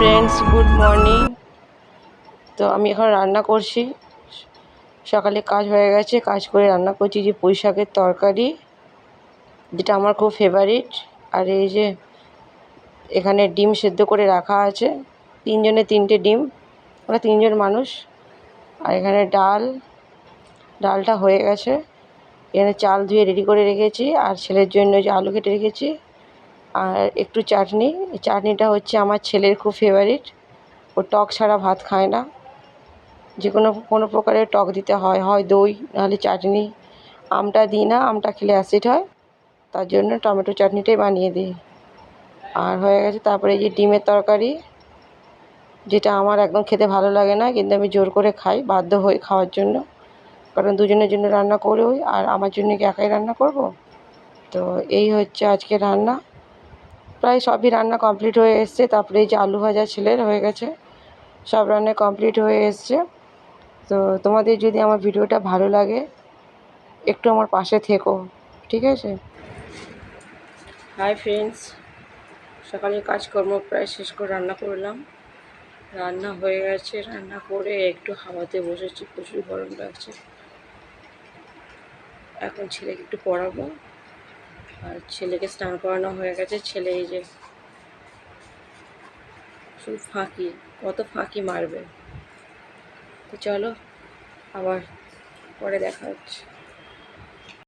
Friends, good morning. তো আমি এখন রান্না করছি। সকালে কাজ হয়ে গেছে, কাজ করে রান্না করছি যে পুঁই শাকের তরকারি, যেটা আমার খুব ফেভারিট। আর এই যে এখানে ডিম সেদ্ধ করে রাখা আছে, 3 জনে 3টে ডিম, আমরা 3 জন মানুষ। আর এখানে ডালটা হয়ে গেছে। এখানে চাল ধুয়ে রেডি করে রেখেছি, আর ছেলের জন্য যে আলু কেটে রেখেছি, আর একটু চাটনি। এই চাটনিটা হচ্ছে আমার ছেলের খুব ফেভারিট, ও টক ছাড়া ভাত খায় না। যে কোনো প্রকারের টক দিতে হয়, হয় দই নাহলে চাটনি। আমটা দিই না, আমটা খেলে অ্যাসিড হয়, তার জন্য টমেটো চাটনিটাই বানিয়ে দিই। আর হয়ে গেছে। তারপরে এই যে ডিমের তরকারি, যেটা আমার একদম খেতে ভালো লাগে না, কিন্তু আমি জোর করে খাই, বাধ্য হই খাওয়ার জন্য, কারণ দুজনের জন্য রান্না করেই, আর আমার জন্য কি একাই রান্না করব? তো এই হচ্ছে আজকে রান্না। প্রায় সবই রান্না কমপ্লিট হয়ে এসছে। তারপরে এই যে আলু ভাজা ছেলের হয়ে গেছে, সব রান্না কমপ্লিট হয়ে এসছে। তো তোমাদের যদি আমার ভিডিওটা ভালো লাগে, একটু আমার পাশে থেকো, ঠিক আছে? হাই ফ্রেন্ডস, সকালের কাজকর্ম প্রায় শেষ করে রান্না করলাম। রান্না হয়ে গেছে, রান্না করে একটু হাওয়াতে বসেছি, প্রচুর গরম লাগছে। এখন ছেলেকে একটু পড়াবো, আর ছেলেকে স্নান করানো হয়ে গেছে। ছেলে এই যে শুধু ফাঁকি, কত ফাঁকি মারবে। তো চলো, আবার পরে দেখা হচ্ছে।